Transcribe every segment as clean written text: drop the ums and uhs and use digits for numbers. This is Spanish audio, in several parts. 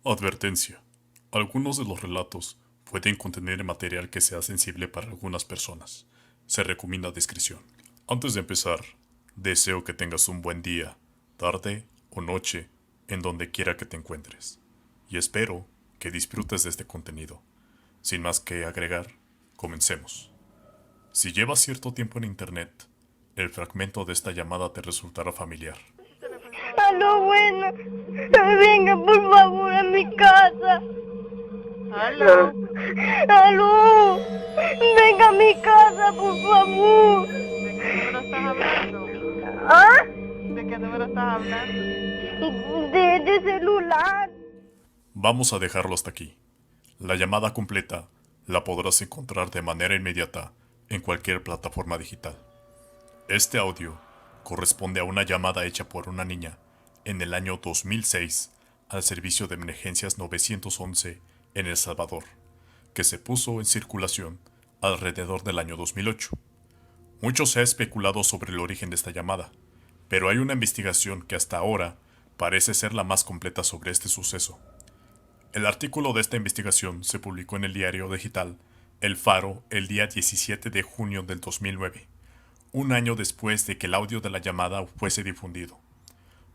Advertencia. Algunos de los relatos pueden contener material que sea sensible para algunas personas. Se recomienda discreción. Antes de empezar, deseo que tengas un buen día, tarde o noche, en donde quiera que te encuentres. Y espero que disfrutes de este contenido. Sin más que agregar, comencemos. Si llevas cierto tiempo en internet, el fragmento de esta llamada te resultará familiar. Aló, bueno. Venga, por favor, a mi casa. Aló, Aló. Venga a mi casa, por favor. ¿de qué número estás hablando? ¿Ah? ¿De qué número estás hablando? De celular. Vamos a dejarlo hasta aquí. La llamada completa la podrás encontrar de manera inmediata en cualquier plataforma digital. Este audio corresponde a una llamada hecha por una niña en el año 2006 al servicio de emergencias 911 en El Salvador, que se puso en circulación alrededor del año 2008. Mucho se ha especulado sobre el origen de esta llamada, pero hay una investigación que hasta ahora parece ser la más completa sobre este suceso. El artículo de esta investigación se publicó en el diario digital El Faro el día 17 de junio del 2009, un año después de que el audio de la llamada fuese difundido.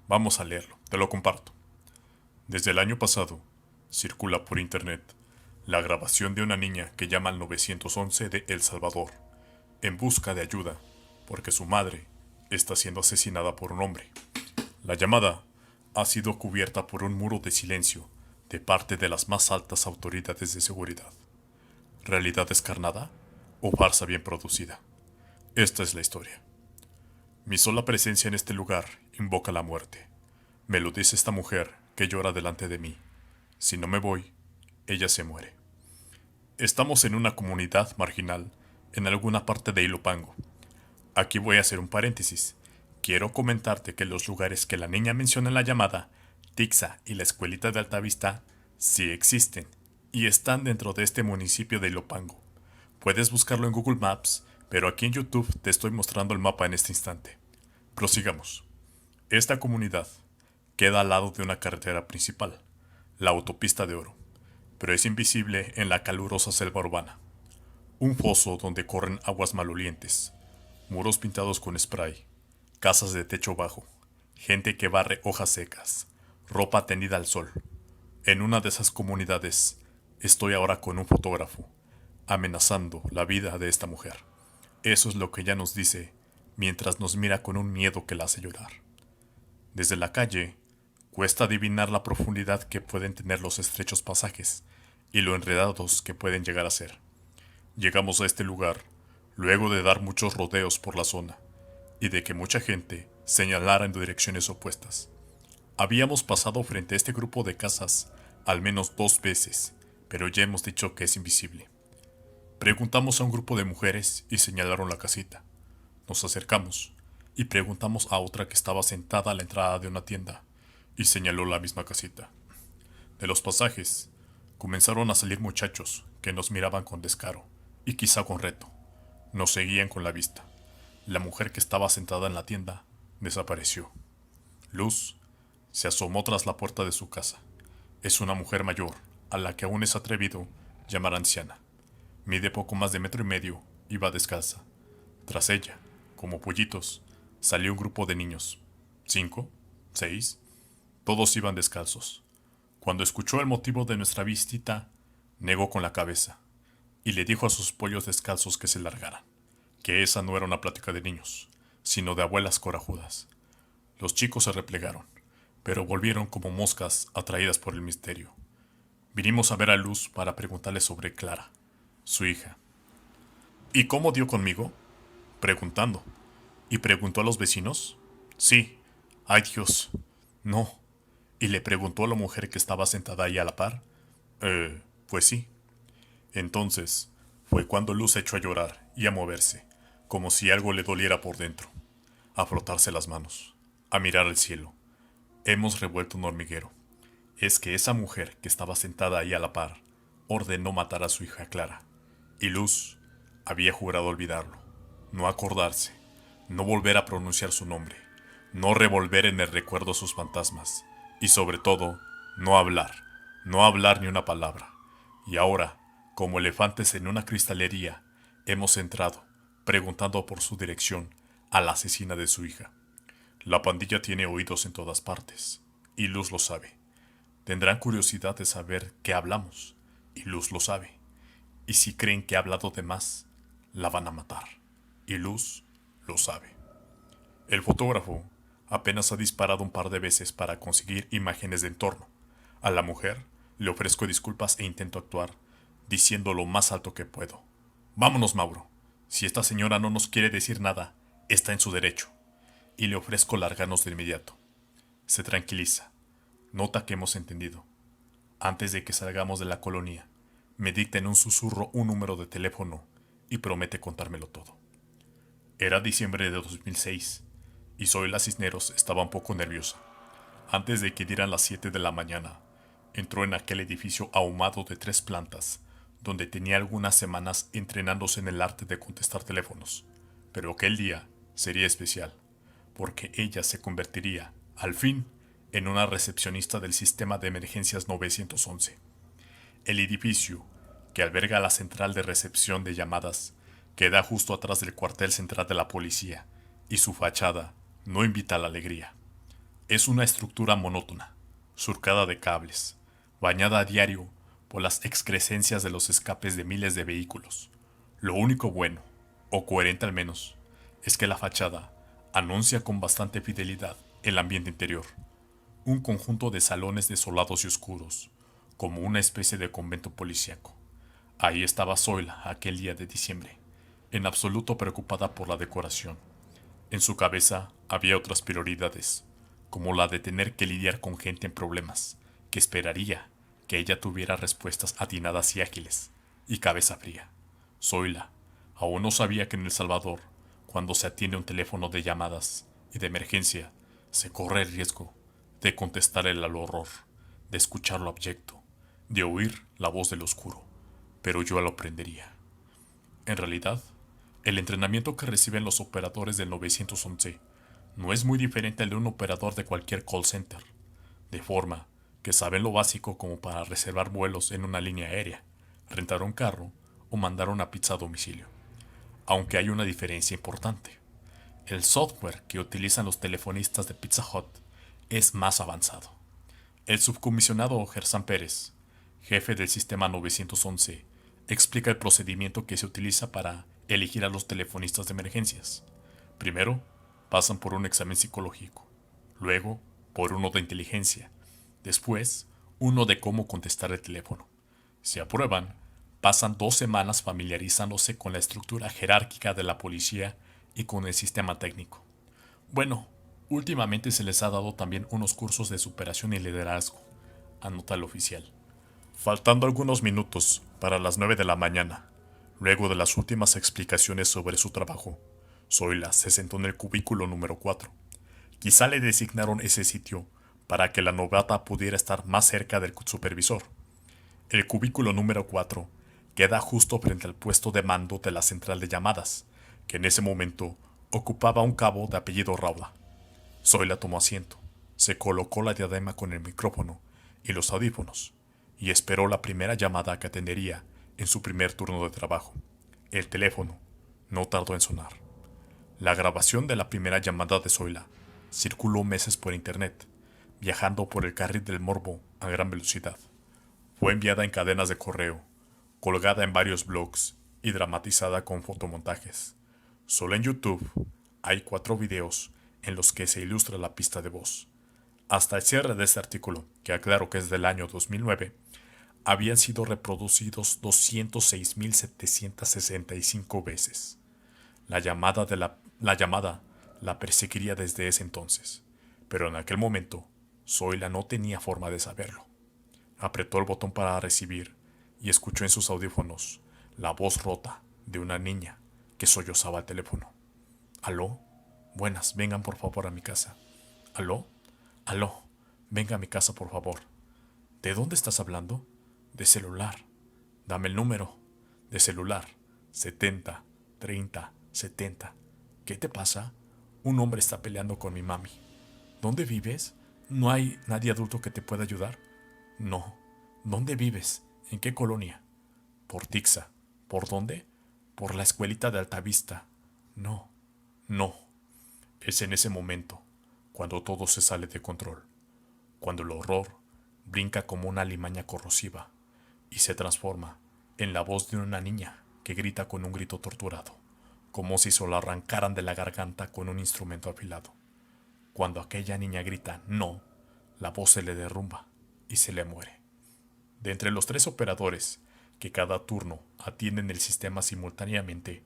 Vamos a leerlo, te lo comparto. Desde el año pasado, circula por internet la grabación de una niña que llama al 911 de El Salvador, en busca de ayuda, porque su madre está siendo asesinada por un hombre. La llamada ha sido cubierta por un muro de silencio de parte de las más altas autoridades de seguridad. ¿Realidad descarnada o farsa bien producida? Esta es la historia. Mi sola presencia en este lugar invoca la muerte. Me lo dice esta mujer que llora delante de mí. Si no me voy, ella se muere. Estamos en una comunidad marginal en alguna parte de Ilopango. Aquí voy a hacer un paréntesis. Quiero comentarte que los lugares que la niña menciona en la llamada, Tixa y la escuelita de Altavista, sí existen y están dentro de este municipio de Ilopango. Puedes buscarlo en Google Maps, pero aquí en YouTube te estoy mostrando el mapa en este instante. Prosigamos. Esta comunidad queda al lado de una carretera principal, la Autopista de Oro, pero es invisible en la calurosa selva urbana. Un foso donde corren aguas malolientes, muros pintados con spray, casas de techo bajo, gente que barre hojas secas, ropa tendida al sol. En una de esas comunidades estoy ahora con un fotógrafo, amenazando la vida de esta mujer. Eso es lo que ella nos dice mientras nos mira con un miedo que la hace llorar. Desde la calle, cuesta adivinar la profundidad que pueden tener los estrechos pasajes y lo enredados que pueden llegar a ser. Llegamos a este lugar luego de dar muchos rodeos por la zona y de que mucha gente señalara en direcciones opuestas. Habíamos pasado frente a este grupo de casas al menos 2 veces, pero ya hemos dicho que es invisible. Preguntamos a un grupo de mujeres y señalaron la casita. Nos acercamos y preguntamos a otra que estaba sentada a la entrada de una tienda y señaló la misma casita. De los pasajes comenzaron a salir muchachos que nos miraban con descaro y quizá con reto. Nos seguían con la vista. La mujer que estaba sentada en la tienda desapareció. Luz se asomó tras la puerta de su casa. Es una mujer mayor, a la que aún es atrevido llamar anciana. Mide poco más de 1,5 metros y va descalza. Tras ella, como pollitos, salió un grupo de niños. 5, 6, todos iban descalzos. Cuando escuchó el motivo de nuestra visita, negó con la cabeza y le dijo a sus pollos descalzos que se largaran, que esa no era una plática de niños, sino de abuelas corajudas. Los chicos se replegaron, pero volvieron como moscas atraídas por el misterio. Vinimos a ver a Luz para preguntarle sobre Clara, su hija. ¿Y cómo dio conmigo? Preguntando. ¿Y preguntó a los vecinos? Sí. Ay Dios. No. ¿Y le preguntó a la mujer que estaba sentada ahí a la par? Pues sí. Entonces, fue cuando Luz se echó a llorar y a moverse, como si algo le doliera por dentro, a frotarse las manos, a mirar al cielo. Hemos revuelto un hormiguero. Es que esa mujer que estaba sentada ahí a la par ordenó matar a su hija Clara, y Luz había jurado olvidarlo, no acordarse, no volver a pronunciar su nombre, no revolver en el recuerdo sus fantasmas, y sobre todo, no hablar, no hablar ni una palabra. Y ahora, como elefantes en una cristalería, hemos entrado, preguntando por su dirección a la asesina de su hija. La pandilla tiene oídos en todas partes, y Luz lo sabe. Tendrán curiosidad de saber qué hablamos, y Luz lo sabe. Y si creen que ha hablado de más, la van a matar, y Luz lo sabe. El fotógrafo apenas ha disparado un par de veces para conseguir imágenes de entorno. A la mujer le ofrezco disculpas e intento actuar, diciendo lo más alto que puedo. Vámonos, Mauro. Si esta señora no nos quiere decir nada, está en su derecho. Y le ofrezco largarnos de inmediato. Se tranquiliza. Nota que hemos entendido. Antes de que salgamos de la colonia, me dicta en un susurro un número de teléfono y promete contármelo todo. Era diciembre de 2006 y Zoila Cisneros estaba un poco nerviosa. Antes de que dieran las 7 de la mañana, entró en aquel edificio ahumado de 3 plantas, donde tenía algunas semanas entrenándose en el arte de contestar teléfonos. Pero aquel día sería especial, porque ella se convertiría, al fin, en una recepcionista del sistema de emergencias 911. El edificio, que alberga la central de recepción de llamadas, queda justo atrás del cuartel central de la policía, y su fachada no invita a la alegría. Es una estructura monótona, surcada de cables, bañada a diario por las excrescencias de los escapes de miles de vehículos. Lo único bueno, o coherente al menos, es que la fachada anuncia con bastante fidelidad el ambiente interior. Un conjunto de salones desolados y oscuros, como una especie de convento policíaco. Ahí estaba Zoila aquel día de diciembre, en absoluto preocupada por la decoración. En su cabeza había otras prioridades, como la de tener que lidiar con gente en problemas, que esperaría que ella tuviera respuestas atinadas y ágiles, y cabeza fría. Zoila aún no sabía que en El Salvador, cuando se atiende un teléfono de llamadas y de emergencia, se corre el riesgo de contestar el horror, de escuchar lo abyecto, de oír la voz del oscuro. Pero yo lo aprendería. En realidad, el entrenamiento que reciben los operadores del 911 no es muy diferente al de un operador de cualquier call center, de forma que saben lo básico como para reservar vuelos en una línea aérea, rentar un carro o mandar una pizza a domicilio. Aunque hay una diferencia importante. El software que utilizan los telefonistas de Pizza Hut es más avanzado. El subcomisionado Gersan Pérez, jefe del sistema 911, explica el procedimiento que se utiliza para elegir a los telefonistas de emergencias. Primero, pasan por un examen psicológico, luego por uno de inteligencia, después uno de cómo contestar el teléfono. Si aprueban, pasan 2 semanas familiarizándose con la estructura jerárquica de la policía y con el sistema técnico. Bueno, últimamente se les ha dado también unos cursos de superación y liderazgo, anota el oficial. Faltando algunos minutos para las 9 de la mañana, luego de las últimas explicaciones sobre su trabajo, Zoila se sentó en el cubículo número 4. Quizá le designaron ese sitio para que la novata pudiera estar más cerca del supervisor. El cubículo número 4 queda justo frente al puesto de mando de la central de llamadas, que en ese momento ocupaba un cabo de apellido Raula. Zoila tomó asiento, se colocó la diadema con el micrófono y los audífonos, y esperó la primera llamada que atendería en su primer turno de trabajo. El teléfono no tardó en sonar. La grabación de la primera llamada de Zoila circuló meses por internet, viajando por el carril del morbo a gran velocidad. Fue enviada en cadenas de correo, colgada en varios blogs y dramatizada con fotomontajes. Solo en YouTube hay 4 videos en los que se ilustra la pista de voz. Hasta el cierre de este artículo, que aclaro que es del año 2009, habían sido reproducidos 206.765 veces. La llamada la perseguiría desde ese entonces, pero en aquel momento Zoila no tenía forma de saberlo. Apretó el botón para recibir y escuchó en sus audífonos la voz rota de una niña que sollozaba el teléfono. ¿Aló? Buenas, vengan por favor a mi casa. ¿Aló? ¿Aló? Venga a mi casa por favor. ¿De dónde estás hablando? De celular. Dame el número. De celular. 70, 30, 70. ¿Qué te pasa? Un hombre está peleando con mi mami. ¿Dónde vives? ¿No hay nadie adulto que te pueda ayudar? No, ¿Dónde vives? ¿En qué colonia? Por Tixa. ¿Por dónde? Por la escuelita de Altavista. No, no. Es en ese momento, cuando todo se sale de control, cuando el horror brinca como una alimaña corrosiva y se transforma en la voz de una niña que grita con un grito torturado, como si se lo arrancaran de la garganta con un instrumento afilado. Cuando aquella niña grita no, la voz se le derrumba y se le muere. De entre los 3 operadores que cada turno atienden el sistema simultáneamente,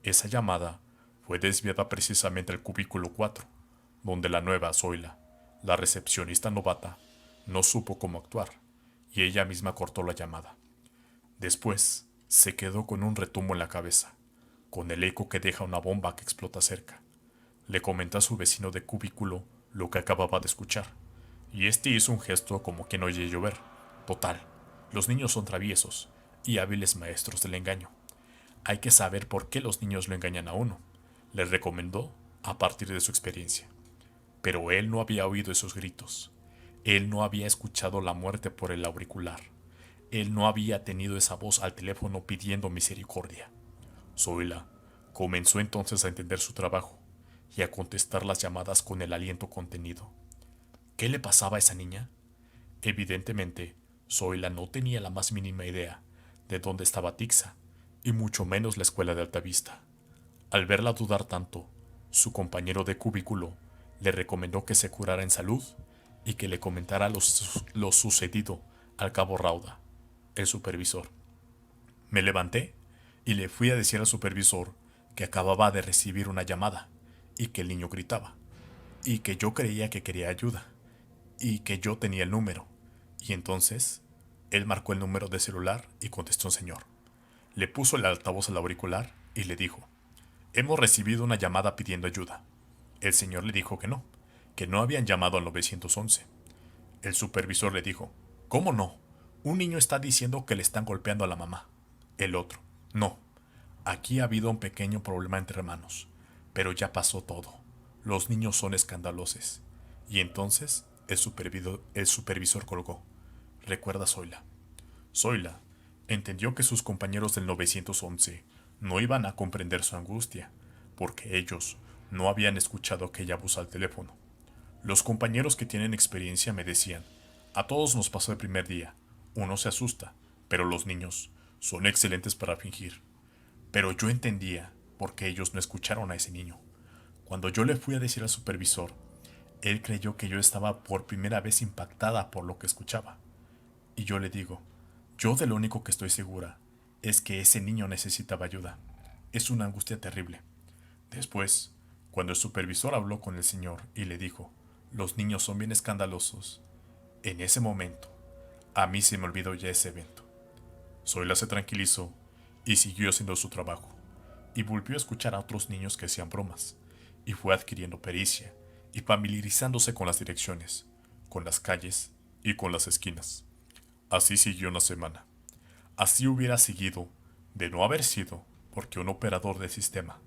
esa llamada fue desviada precisamente al cubículo 4, donde la nueva Zoila, la recepcionista novata, no supo cómo actuar, y ella misma cortó la llamada. Después, se quedó con un retumbo en la cabeza, con el eco que deja una bomba que explota cerca. Le comentó a su vecino de cubículo lo que acababa de escuchar, y este hizo un gesto como quien oye llover. Total, los niños son traviesos y hábiles maestros del engaño. Hay que saber por qué los niños lo engañan a uno, le recomendó a partir de su experiencia. Pero él no había oído esos gritos. Él no había escuchado la muerte por el auricular. Él no había tenido esa voz al teléfono pidiendo misericordia. Zoila comenzó entonces a entender su trabajo y a contestar las llamadas con el aliento contenido. ¿Qué le pasaba a esa niña? Evidentemente, Zoila no tenía la más mínima idea de dónde estaba Tixa, y mucho menos la escuela de Altavista. Al verla dudar tanto, su compañero de cubículo le recomendó que se curara en salud y que le comentara lo sucedido al cabo Rauda, el supervisor. Me levanté y le fui a decir al supervisor que acababa de recibir una llamada y que el niño gritaba, y que yo creía que quería ayuda, y que yo tenía el número. Y entonces, él marcó el número de celular y contestó un señor. Le puso el altavoz al auricular y le dijo: hemos recibido una llamada pidiendo ayuda. El señor le dijo que no habían llamado al 911. El supervisor le dijo: ¿cómo no? Un niño está diciendo que le están golpeando a la mamá. El otro: no, aquí ha habido un pequeño problema entre hermanos, pero ya pasó todo. Los niños son escandalosos. Y entonces el supervisor colgó. Recuerda Zoila. Zoila entendió que sus compañeros del 911 no iban a comprender su angustia, porque ellos no habían escuchado aquella voz al teléfono. Los compañeros que tienen experiencia me decían: a todos nos pasó el primer día, uno se asusta, pero los niños son excelentes para fingir. Pero yo entendía por qué ellos no escucharon a ese niño. Cuando yo le fui a decir al supervisor, él creyó que yo estaba por primera vez impactada por lo que escuchaba. Y yo le digo: yo de lo único que estoy segura es que ese niño necesitaba ayuda. Es una angustia terrible. Después, cuando el supervisor habló con el señor y le dijo: los niños son bien escandalosos, en ese momento, a mí se me olvidó ya ese evento. Zoila se tranquilizó y siguió haciendo su trabajo, y volvió a escuchar a otros niños que hacían bromas, y fue adquiriendo pericia y familiarizándose con las direcciones, con las calles y con las esquinas. Así siguió una semana. Así hubiera seguido de no haber sido porque un operador de sistema,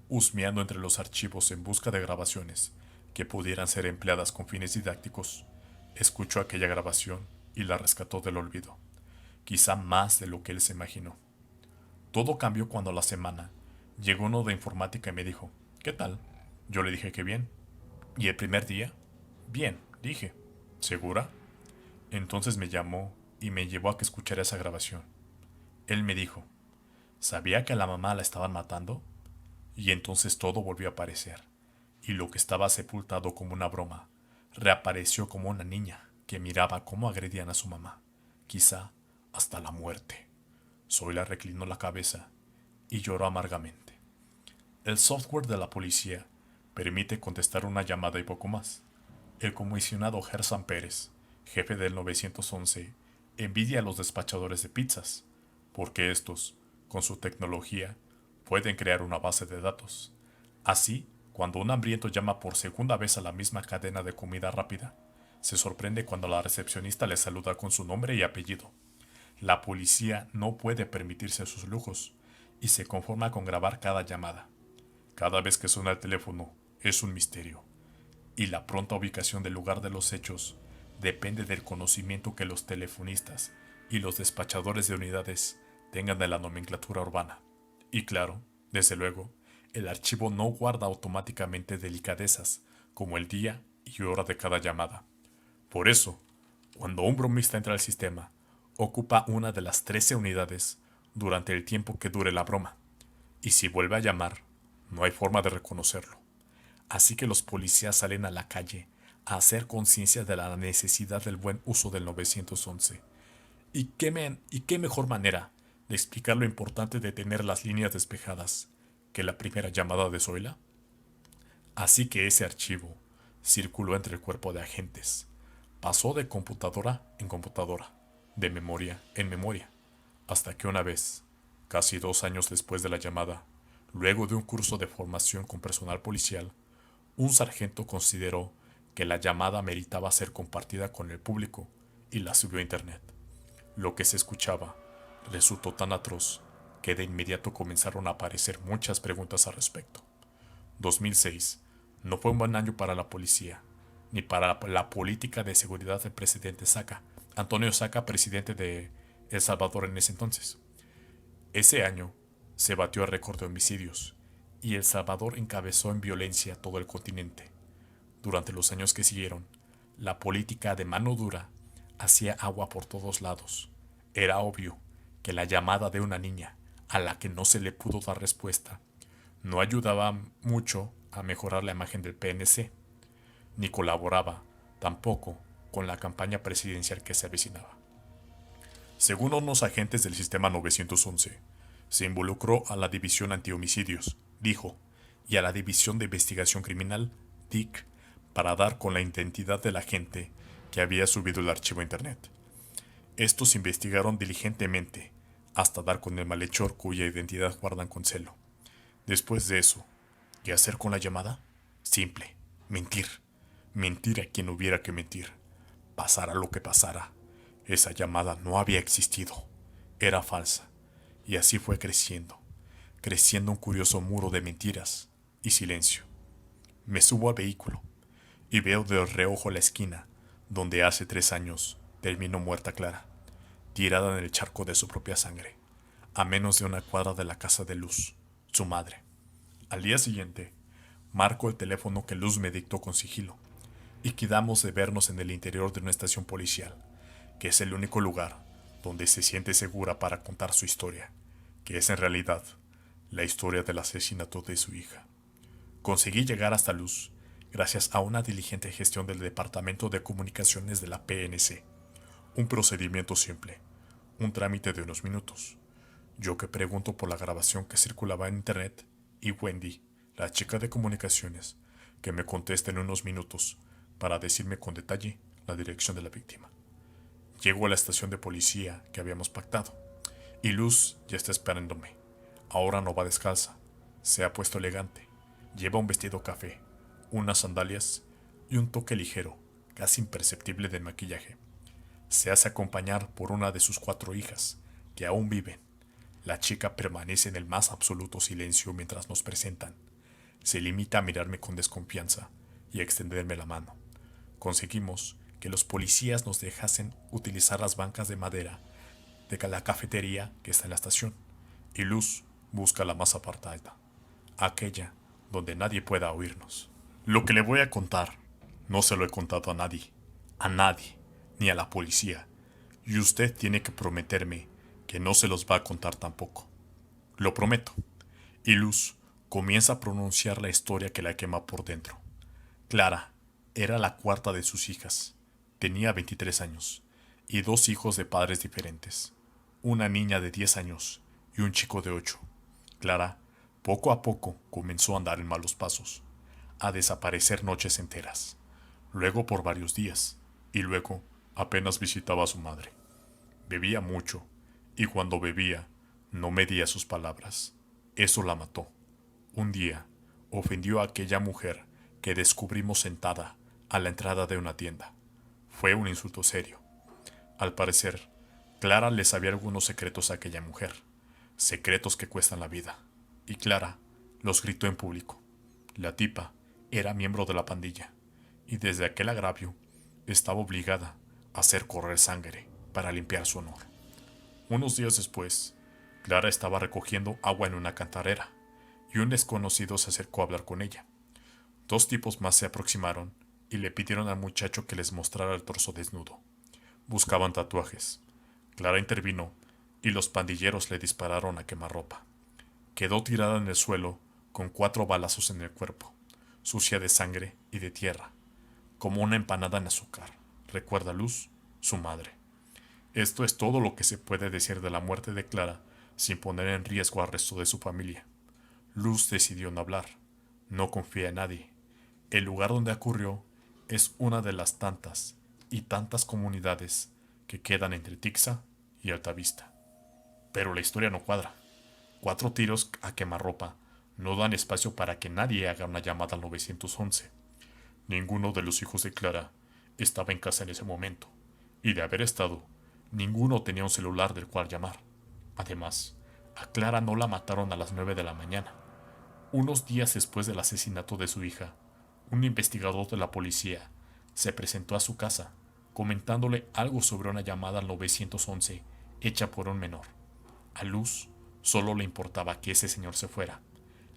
husmeando entre los archivos en busca de grabaciones que pudieran ser empleadas con fines didácticos, escuchó aquella grabación y la rescató del olvido, quizá más de lo que él se imaginó. Todo cambió cuando a la semana llegó uno de informática y me dijo: ¿qué tal? Yo le dije que bien. ¿Y el primer día? Bien, dije. ¿Segura? Entonces me llamó y me llevó a que escuchara esa grabación. Él me dijo: ¿sabía que a la mamá la estaban matando? Y entonces todo volvió a aparecer, y lo que estaba sepultado como una broma reapareció como una niña que miraba cómo agredían a su mamá, quizá hasta la muerte. Zoila reclinó la cabeza y lloró amargamente. El software de la policía permite contestar una llamada y poco más. El comisionado Gerson Pérez, jefe del 911, envidia a los despachadores de pizzas, porque estos, con su tecnología, pueden crear una base de datos. Así, cuando un hambriento llama por segunda vez a la misma cadena de comida rápida, se sorprende cuando la recepcionista le saluda con su nombre y apellido. La policía no puede permitirse sus lujos y se conforma con grabar cada llamada. Cada vez que suena el teléfono es un misterio, y la pronta ubicación del lugar de los hechos depende del conocimiento que los telefonistas y los despachadores de unidades tengan de la nomenclatura urbana. Y claro, desde luego, el archivo no guarda automáticamente delicadezas como el día y hora de cada llamada. Por eso, cuando un bromista entra al sistema, ocupa una de las 13 unidades durante el tiempo que dure la broma, y si vuelve a llamar, no hay forma de reconocerlo. Así que los policías salen a la calle a hacer conciencia de la necesidad del buen uso del 911. ¿Y qué mejor manera de explicar lo importante de tener las líneas despejadas que la primera llamada de Zoila? Así que ese archivo circuló entre el cuerpo de agentes. Pasó de computadora en computadora, de memoria en memoria, hasta que una vez, casi 2 años después de la llamada, luego de un curso de formación con personal policial, un sargento consideró que la llamada meritaba ser compartida con el público y la subió a internet. Lo que se escuchaba resultó tan atroz que de inmediato comenzaron a aparecer muchas preguntas al respecto. 2006 no fue un buen año para la policía, ni para la política de seguridad del presidente Saca, Antonio Saca, presidente de El Salvador en ese entonces. Ese año se batió el récord de homicidios y El Salvador encabezó en violencia todo el continente. Durante los años que siguieron, la política de mano dura hacía agua por todos lados. Era obvio que la llamada de una niña a la que no se le pudo dar respuesta no ayudaba mucho a mejorar la imagen del PNC, ni colaboraba tampoco con la campaña presidencial que se avecinaba. Según unos agentes del sistema 911, se involucró a la División Antihomicidios, dijo, y a la División de Investigación Criminal, DIC, para dar con la identidad de la gente que había subido el archivo a internet. Estos investigaron diligentemente hasta dar con el malhechor cuya identidad guardan con celo. Después de eso, ¿qué hacer con la llamada? Simple, mentir. Mentir a quien hubiera que mentir. Pasara lo que pasara, esa llamada no había existido. Era falsa. Y así fue creciendo un curioso muro de mentiras y silencio. Me subo al vehículo y veo de reojo la esquina donde hace 3 años terminó muerta Clara, tirada en el charco de su propia sangre, a menos de 1 cuadra de la casa de Luz, su madre. Al día siguiente, marco el teléfono que Luz me dictó con sigilo y quedamos de vernos en el interior de una estación policial, que es el único lugar donde se siente segura para contar su historia, que es en realidad la historia del asesinato de su hija. Conseguí llegar hasta Luz gracias a una diligente gestión del Departamento de Comunicaciones de la PNC. Un procedimiento simple, un trámite de unos minutos. Yo que pregunto por la grabación que circulaba en internet y Wendy, la chica de comunicaciones, que me contesta en unos minutos para decirme con detalle la dirección de la víctima. Llego a la estación de policía que habíamos pactado y Luz ya está esperándome. Ahora no va descalza, se ha puesto elegante, lleva un vestido café, unas sandalias y un toque ligero, casi imperceptible de maquillaje. Se hace acompañar por una de sus 4 hijas, que aún viven. La chica permanece en el más absoluto silencio mientras nos presentan. Se limita a mirarme con desconfianza y a extenderme la mano. Conseguimos que los policías nos dejasen utilizar las bancas de madera de la cafetería que está en la estación, y Luz busca la más apartada, aquella donde nadie pueda oírnos. Lo que le voy a contar no se lo he contado a nadie, ni a la policía, y usted tiene que prometerme que no se los va a contar tampoco. Lo prometo. Y Luz comienza a pronunciar la historia que la quema por dentro. Clara era la 4ª de sus hijas. Tenía 23 años y 2 hijos de padres diferentes. Una niña de 10 años y un chico de 8. Clara, poco a poco, comenzó a andar en malos pasos, a desaparecer noches enteras, luego por varios días, y luego apenas visitaba a su madre. Bebía mucho, y cuando bebía, no medía sus palabras. Eso la mató. Un día, ofendió a aquella mujer que descubrimos sentada a la entrada de una tienda. Fue un insulto serio. Al parecer, Clara le sabía algunos secretos a aquella mujer, secretos que cuestan la vida, y Clara los gritó en público. La tipa era miembro de la pandilla, y desde aquel agravio estaba obligada a hacer correr sangre para limpiar su honor. Unos días después, Clara estaba recogiendo agua en una cantarera y un desconocido se acercó a hablar con ella. Dos tipos más se aproximaron y le pidieron al muchacho que les mostrara el torso desnudo. Buscaban tatuajes. Clara intervino y los pandilleros le dispararon a quemarropa. Quedó tirada en el suelo con 4 balazos en el cuerpo, sucia de sangre y de tierra, como una empanada en azúcar, recuerda Luz, su madre. Esto es todo lo que se puede decir de la muerte de Clara sin poner en riesgo al resto de su familia. Luz decidió no hablar, no confía en nadie. El lugar donde ocurrió es una de las tantas y tantas comunidades que quedan entre Tixa y Altavista. Pero la historia no cuadra. 4 tiros a quemarropa no dan espacio para que nadie haga una llamada al 911. Ninguno de los hijos de Clara estaba en casa en ese momento, y de haber estado, ninguno tenía un celular del cual llamar. Además, a Clara no la mataron a las 9 de la mañana. Unos días después del asesinato de su hija, un investigador de la policía se presentó a su casa comentándole algo sobre una llamada al 911 hecha por un menor. A Luz solo le importaba que ese señor se fuera,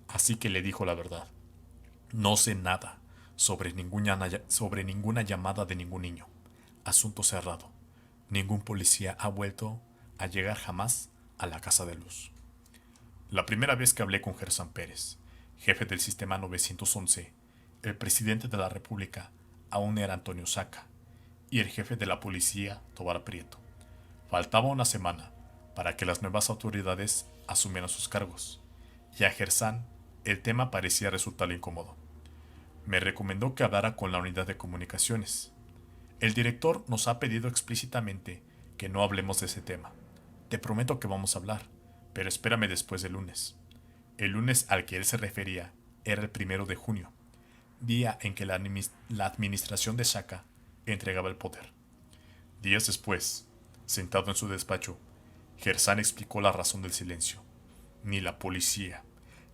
así que le dijo la verdad. No sé nada sobre ninguna llamada de ningún niño. Asunto cerrado. Ningún policía ha vuelto a llegar jamás a la casa de Luz. La primera vez que hablé con Gersan Pérez, jefe del sistema 911, el presidente de la República aún era Antonio Saca y el jefe de la policía, Tobar Prieto. Faltaba una semana para que las nuevas autoridades asumieran sus cargos, y a Gersan el tema parecía resultarle incómodo. Me recomendó que hablara con la unidad de comunicaciones. El director nos ha pedido explícitamente que no hablemos de ese tema. Te prometo que vamos a hablar, pero espérame después del lunes. El lunes al que él se refería era el 1 de junio, día en que la administración de Saca entregaba el poder. Días después, sentado en su despacho, Gersan explicó la razón del silencio. Ni la policía,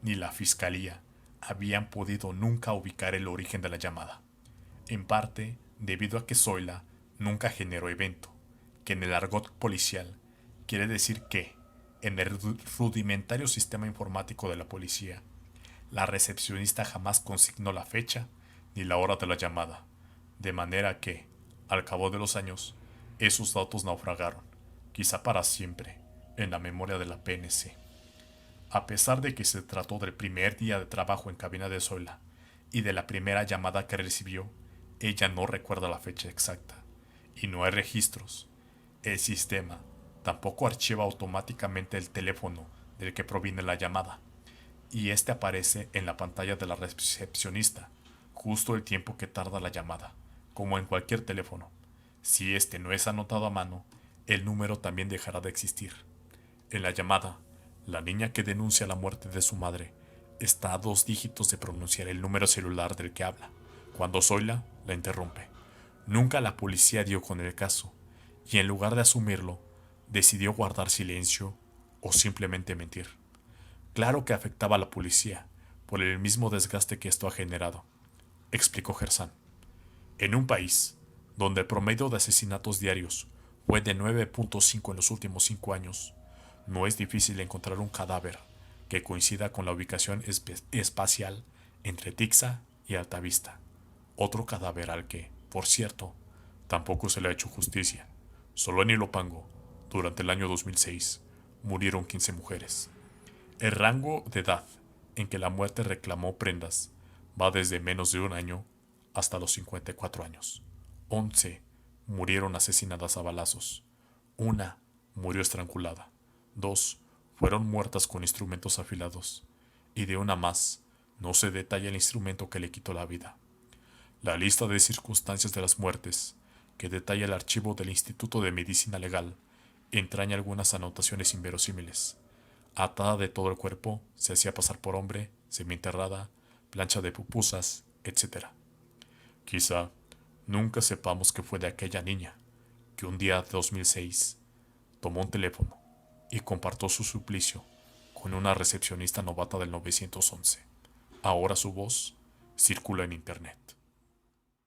ni la fiscalía habían podido nunca ubicar el origen de la llamada, en parte debido a que Zoila nunca generó evento, que en el argot policial quiere decir que, en el rudimentario sistema informático de la policía, la recepcionista jamás consignó la fecha ni la hora de la llamada, de manera que, al cabo de los años, esos datos naufragaron, quizá para siempre, en la memoria de la PNC. A pesar de que se trató del primer día de trabajo en cabina de Zoila y de la primera llamada que recibió, ella no recuerda la fecha exacta, y no hay registros. El sistema tampoco archiva automáticamente el teléfono del que proviene la llamada, y este aparece en la pantalla de la recepcionista, justo el tiempo que tarda la llamada, como en cualquier teléfono. Si este no es anotado a mano, el número también dejará de existir. En la llamada, la niña que denuncia la muerte de su madre está a 2 dígitos de pronunciar el número celular del que habla, cuando Zoila la interrumpe. Nunca la policía dio con el caso, y en lugar de asumirlo, decidió guardar silencio o simplemente mentir. Claro que afectaba a la policía, por el mismo desgaste que esto ha generado, explicó Gersan. En un país donde el promedio de asesinatos diarios fue de 9.5 en los últimos 5 años, no es difícil encontrar un cadáver que coincida con la ubicación espacial entre Tixa y Altavista. Otro cadáver al que, por cierto, tampoco se le ha hecho justicia. Solo en Ilopango, durante el año 2006, murieron 15 mujeres. El rango de edad en que la muerte reclamó prendas va desde menos de un año hasta los 54 años. 11 murieron asesinadas a balazos. 1 murió estrangulada. 2 fueron muertas con instrumentos afilados. Y de una más no se detalla el instrumento que le quitó la vida. La lista de circunstancias de las muertes, que detalla el archivo del Instituto de Medicina Legal, entraña algunas anotaciones inverosímiles. Atada de todo el cuerpo, se hacía pasar por hombre, semienterrada, plancha de pupusas, etc. Quizá nunca sepamos qué fue de aquella niña que un día de 2006 tomó un teléfono y compartió su suplicio con una recepcionista novata del 911. Ahora su voz circula en internet.